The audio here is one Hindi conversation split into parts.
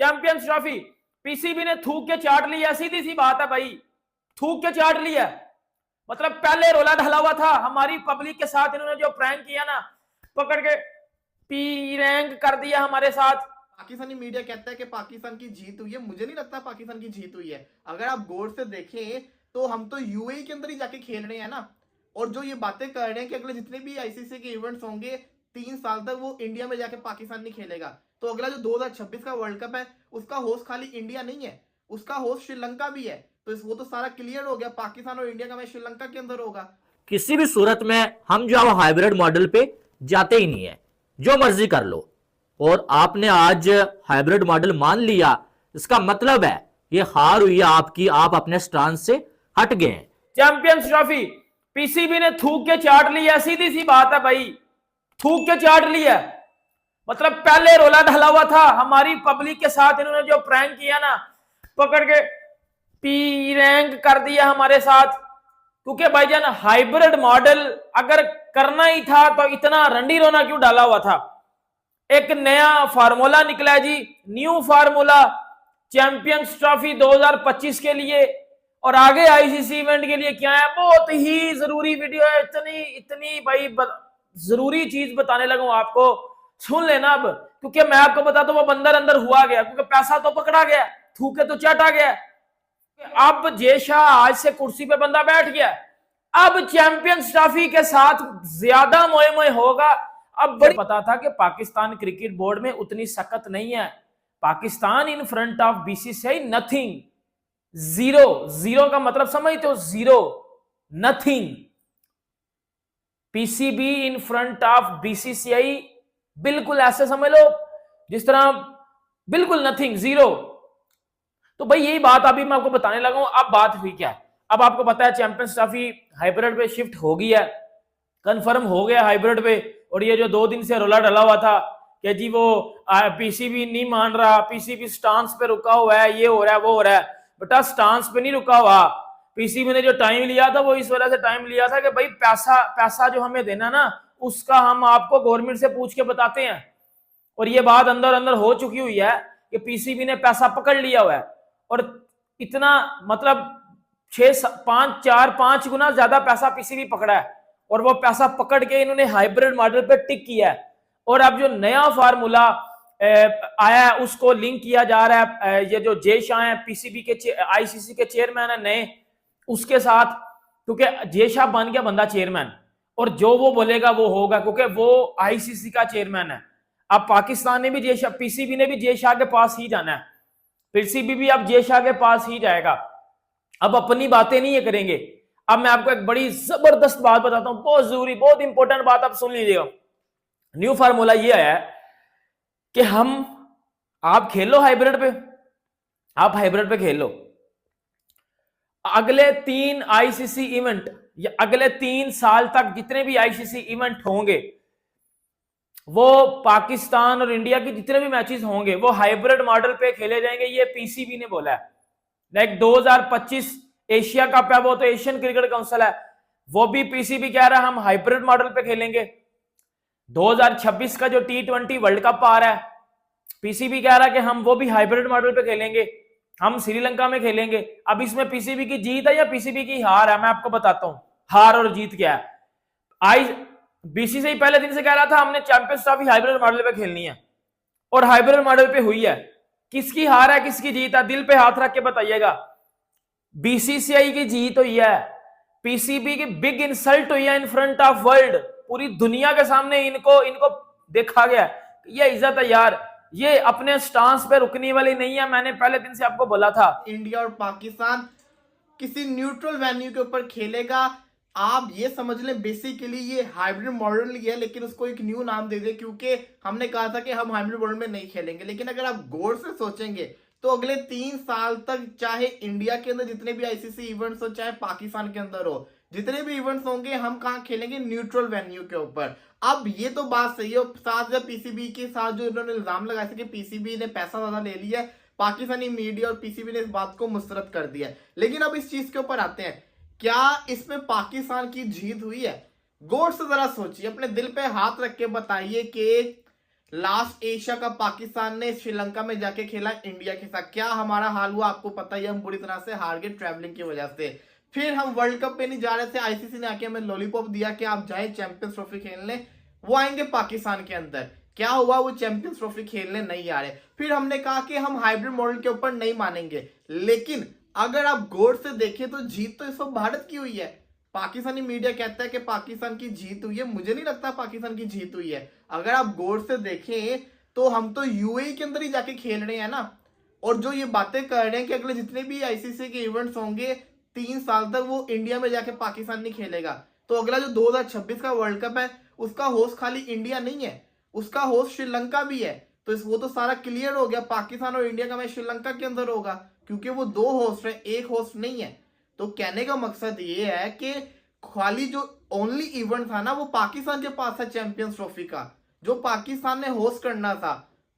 चैंपियंस ट्रॉफी पीसीबी ने थूक के चाट लिया, सीधी सी बात है भाई, थूक के चाट लिया। मतलब पहले रोला ढला हुआ था हमारी पब्लिक के साथ, इन्होंने जो प्रैंक किया ना, पकड़ के पी रैंक कर दिया हमारे साथ। पाकिस्तानी मीडिया कहता है कि पाकिस्तान की जीत हुई है, मुझे नहीं लगता पाकिस्तान की जीत हुई है। अगर आप गौर से देखें तो हम तो यूएई के अंदर ही जाके खेल रहे हैं ना, और जो ये बातें कर रहे हैं कि अगले जितने भी आईसीसी के इवेंट्स होंगे 3 साल तक वो इंडिया में जाके पाकिस्तान नहीं खेलेगा। तो अगला जो 2026 का वर्ल्ड कप है उसका होस्ट खाली इंडिया नहीं है, उसका होस्ट श्रीलंका भी है। तो वो तो सारा क्लियर हो गया, पाकिस्तान और इंडिया का मैच श्रीलंका के अंदर होगा। किसी भी सूरत में हम जो हाइब्रिड मॉडल पे जाते ही नहीं है, जो मर्जी कर लो। और आपने आज हाइब्रिड मॉडल मान लिया, इसका मतलब है ये हार हुई है आपकी, आप अपने स्टांस से हट गए हैं। चैंपियंस ट्रॉफी पीसीबी ने थूक के चाट लिया, सीधी सी बात है भाई, थूक के चाट लिया। मतलब पहले रोला ढला हुआ था हमारी पब्लिक के साथ, इन्होंने जो प्रैंक किया ना, पकड़ के पी रैंक कर दिया हमारे साथ। क्योंकि भाईजान हाइब्रिड मॉडल अगर करना ही था तो इतना रंडी रोना क्यों डाला हुआ था। एक नया फार्मूला निकला जी, न्यू फार्मूला चैंपियंस ट्रॉफी 2025 के लिए और आगे आईसीसी इवेंट के लिए क्या है। बहुत ही जरूरी वीडियो है, इतनी भाई जरूरी चीज बताने लगा हूं आपको, सुन लेना अब। क्योंकि मैं आपको बताता हूं वो बंदर अंदर हुआ गया, क्योंकि पैसा तो पकड़ा गया, थूके तो चाटा गया। अब जयशाह आज से कुर्सी पे बंदा बैठ गया, अब चैंपियंस ट्रॉफी के साथ ज्यादा मोए मोए होगा। अब बड़ी पता था कि पाकिस्तान क्रिकेट बोर्ड में उतनी सख्त नहीं है। Pakistan in front of BCCI nothing, zero. Zero का मतलब समझते हो, zero, nothing. PCB in front of BCCI बिल्कुल ऐसे समझ लो जिस तरह बिल्कुल नथिंग, जीरो। तो भाई यही बात अभी मैं आपको बताने लगा हूं। अब बात हुई क्या, अब आपको पता है चैंपियंस ट्रॉफी हाइब्रिड पे शिफ्ट हो गई है, कंफर्म हो गया हाइब्रिड पे। और ये जो 2 दिन से रोला डला हुआ था कि जी वो पीसीबी नहीं मान रहा, पीसीबी स्टांस पे रुका हुआ है, ये हो रहा है वो हो रहा है। बेटा स्टांस पे नहीं रुका हुआ, पीसीबी ने जो टाइम लिया था वो इस वजह से टाइम लिया था कि भाई पैसा जो हमें देना ना उसका हम आपको गवर्नमेंट से पूछ के बताते हैं। और ये बात अंदर अंदर हो चुकी हुई है कि पीसीबी ने पैसा पकड़ लिया हुआ है, और इतना मतलब 5 गुना ज्यादा पैसा पीसीबी पकड़ा है, और वो पैसा पकड़ के इन्होंने हाइब्रिड मॉडल पे टिक किया है। और अब जो नया फार्मूला आया है उसको लिंक किया जा रहा है, ये जो जयशाह है पीसीबी के आईसीसी के चेयरमैन है नए, उसके साथ। क्योंकि जयशाह बन गया बंदा चेयरमैन, और जो वो बोलेगा वो होगा, क्योंकि वो आईसीसी का चेयरमैन है। अब पाकिस्तान ने भी जयशाह, पीसीबी ने भी जयशाह के पास ही जाना है, पीसीबी भी अब जयशाह के पास ही जाएगा। अब अपनी बातें नहीं ये करेंगे। अब मैं आपको एक बड़ी जबरदस्त बात बताता हूं, बहुत जरूरी, बहुत इंपॉर्टेंट बात, आप सुन लीजिएगा। न्यू फार्मूला ये आया है कि आप खेलो हाइब्रिड पे, आप हाइब्रिड पे खेल लो। अगले 3 आईसीसी इवेंट या अगले 3 साल तक जितने भी आईसीसी इवेंट होंगे वो पाकिस्तान और इंडिया के जितने भी मैचेस होंगे वो हाइब्रिड मॉडल पे खेले जाएंगे, ये पीसीबी ने बोला है। लाइक 2025 एशिया कप है, वो तो एशियन क्रिकेट काउंसिल है, वो भी पीसीबी कह रहा है हम हाइब्रिड मॉडल पे खेलेंगे। 2026 का जो T20 वर्ल्ड कप आ रहा है, पीसीबी कह रहा है कि हम वो भी हाइब्रिड मॉडल पे खेलेंगे, हम श्रीलंका में खेलेंगे। अब इसमें पीसीबी की जीत है या पीसीबी की हार है, मैं आपको बताता हूं हार और जीत क्या है। बीसीसीआई पहले दिन से कह रहा था हमने चैंपियंस ट्रॉफी हाइब्रिड मॉडल पे खेलनी है, और हाइब्रिड मॉडल पे हुई है। किसकी हार है किसकी जीत है, दिल पे हाथ रख के बताइएगा। बीसीसीआई की जीत हुई है, पीसीबी की बिग इंसल्ट हुई है इन फ्रंट ऑफ वर्ल्ड, पूरी दुनिया के सामने इनको देखा गया। ये इज्जत है यार, ये अपने स्टांस पे रुकने वाली नहीं है, मैंने पहले दिन से आपको बोला था। इंडिया और पाकिस्तान किसी न्यूट्रल वेन्यू के ऊपर खेलेगा। आप ये समझ लें बेसिकली ये हाइब्रिड मॉडल ही है, लेकिन उसको एक न्यू नाम दे दे, क्योंकि हमने कहा था कि हम हाइब्रिड मॉडल में नहीं खेलेंगे। लेकिन अगर आप गौर से सोचेंगे तो अगले 3 साल तक चाहे इंडिया के अंदर जितने भी आईसीसी इवेंट्स हो, चाहे पाकिस्तान के अंदर हो, जितने भी इवेंट्स होंगे हम कहाँ खेलेंगे, न्यूट्रल वेन्यू के ऊपर। अब ये तो बात सही है, साथ जब पीसीबी के साथ जो इन्होंने इल्जाम लगाया था कि पीसीबी ने पैसा ज्यादा ले लिया है, पाकिस्तानी मीडिया और पीसीबी ने इस बात को मुस्तरद कर दिया है। लेकिन अब इस चीज के ऊपर आते हैं, क्या इसमें पाकिस्तान की जीत हुई है? गौर से जरा सोचिए, अपने दिल पे हाथ रख के बताइए कि लास्ट एशिया कप पाकिस्तान ने श्रीलंका में जाके खेला इंडिया के साथ, क्या हमारा हाल हुआ आपको पता ही है, हम बुरी तरह से हार गए ट्रैवलिंग की वजह से। फिर हम वर्ल्ड कप पे नहीं जा रहे थे, आईसीसी ने आके हमें लॉलीपॉप दिया कि आप जाएं चैंपियंस ट्रॉफी खेलने, वो आएंगे पाकिस्तान के अंदर, क्या हुआ, वो चैंपियंस ट्रॉफी खेलने नहीं आ रहे। फिर हमने कहा कि हम हाइब्रिड मॉडल के ऊपर नहीं मानेंगे, लेकिन अगर आप गौर से देखें तो जीत तो इस वक्त भारत की हुई है। पाकिस्तानी मीडिया कहता है कि पाकिस्तान की जीत हुई है, मुझे नहीं लगता पाकिस्तान की जीत हुई है। अगर आप गौर से देखें तो हम तो यूएई के अंदर ही जाके खेल रहे हैं ना, और जो ये बातें कर रहे हैं कि अगले जितने भी आईसीसी के इवेंट्स होंगे 3 साल तक वो इंडिया में जाके पाकिस्तान नहीं खेलेगा, तो अगला जो 2026 का वर्ल्ड कप है उसका होस्ट खाली इंडिया नहीं है, उसका होस्ट श्रीलंका भी है। तो वो तो सारा क्लियर हो गया, पाकिस्तान और इंडिया का मैच श्रीलंका के अंदर होगा, क्योंकि वो 2 होस्ट है, एक होस्ट नहीं है। तो कहने का मकसद ये है कि खाली जो ओनली इवेंट था ना वो पाकिस्तान के पास है चैंपियंस ट्रॉफी का, जो पाकिस्तान ने होस्ट करना था।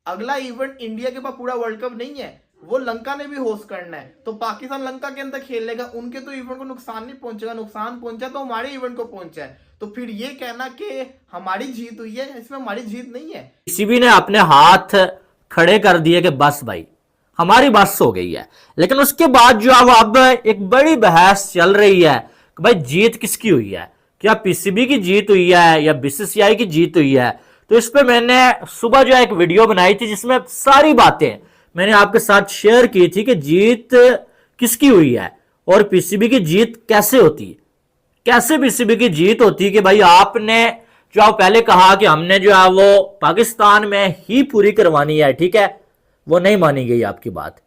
अगला इवेंट इंडिया के पास पूरा वर्ल्ड कप नहीं है, वो लंका ने भी होस्ट करना है, तो पाकिस्तान लंका के अंदर खेलेगा, उनके तो इवेंट को नुकसान नहीं पहुंचेगा, नुकसान पहुंचा तो हमारे इवेंट को पहुंचा है। तो फिर ये कहना कि हमारी जीत हुई है, इसमें हमारी जीत नहीं है। पीसीबी ने अपने हाथ खड़े कर दिए कि बस भाई हमारी बस हो गई है। लेकिन उसके बाद जो अब एक बड़ी बहस चल रही है कि भाई जीत किसकी हुई है, क्या पीसीबी की जीत हुई है या बीसीसीआई की जीत हुई है। तो इस पे मैंने सुबह जो एक वीडियो बनाई थी जिसमें सारी बातें मैंने आपके साथ शेयर की थी कि जीत किसकी हुई है और पीसीबी की जीत कैसे होती है, कैसे पीसीबी की जीत होती है। कि भाई आपने जो पहले कहा कि हमने जो है वो पाकिस्तान में ही पूरी करवानी है, ठीक है, वो नहीं मानी गई आपकी बात।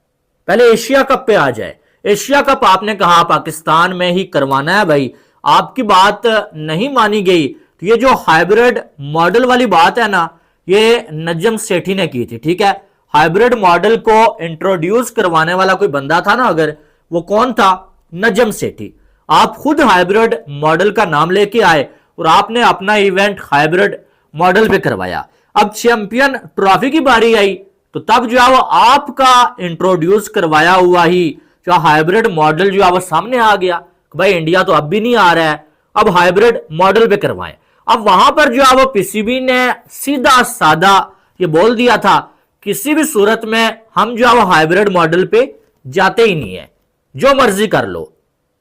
पहले एशिया कप पे आ जाए, एशिया कप आपने कहा पाकिस्तान में ही करवाना है, भाई आपकी बात नहीं मानी गई। तो ये जो हाइब्रिड मॉडल वाली बात है ना, ये नजम सेठी ने की थी, ठीक है। हाइब्रिड मॉडल को इंट्रोड्यूस करवाने वाला कोई बंदा था ना, अगर वो कौन था, नजम सेठी। आप खुद हाइब्रिड मॉडल का नाम लेके आए और आपने अपना इवेंट हाइब्रिड मॉडल पे करवाया। अब चैंपियन ट्रॉफी की बारी आई तो तब जो है वो आपका इंट्रोड्यूस करवाया हुआ ही जो हाइब्रिड मॉडल जो है वो सामने आ गया। भाई इंडिया तो अब भी नहीं आ रहा है, अब हाइब्रिड मॉडल पे करवाएं। अब वहां पर जो है वो पीसीबी ने सीधा सादा ये बोल दिया था किसी भी सूरत में हम जो है वो हाइब्रिड मॉडल पे जाते ही नहीं है, जो मर्जी कर लो।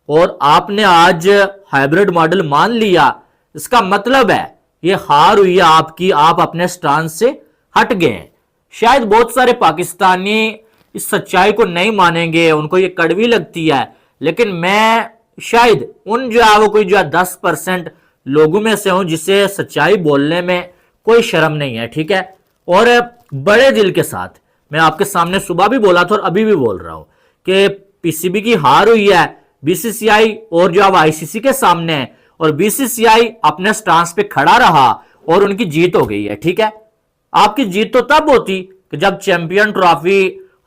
और आपने आज हाइब्रिड मॉडल मान लिया, इसका मतलब है ये हार हुई है आपकी, आप अपने स्टांस से हट गए हैं। शायद बहुत सारे पाकिस्तानी इस सच्चाई को नहीं मानेंगे, उनको ये कड़वी लगती है, लेकिन मैं शायद उन जो है वो कोई जो है 10% लोगों में से हूं जिसे सच्चाई बोलने में कोई शर्म नहीं है, ठीक है। और बड़े दिल के साथ मैं आपके सामने सुबह भी बोला था और अभी भी बोल रहा हूं कि पीसीबी की हार हुई है बीसीसीआई और जो अब आईसीसी के सामने है, और बीसीसीआई अपने स्टांस पे खड़ा रहा और उनकी जीत हो गई है, ठीक है। आपकी जीत तो तब होती कि जब चैंपियन ट्रॉफी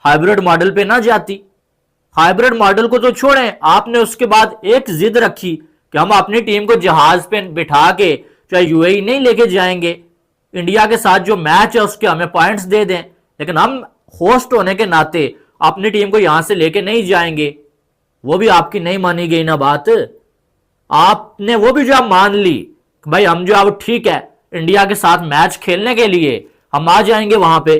हाइब्रिड मॉडल पे ना जाती। हाइब्रिड मॉडल को तो छोड़ें, आपने उसके बाद एक जिद रखी कि हम अपनी टीम को जहाज पे बिठा के चाहे यूएई नहीं लेके जाएंगे, इंडिया के साथ जो मैच है उसके हमें पॉइंट्स दे दें, लेकिन हम होस्ट होने के नाते अपनी टीम को यहां से लेके नहीं जाएंगे। वो भी आपकी नहीं मानी गई ना बात, आपने वो भी जो मान ली कि भाई हम जो अब ठीक है इंडिया के साथ मैच खेलने के लिए हम आ जाएंगे वहां पे,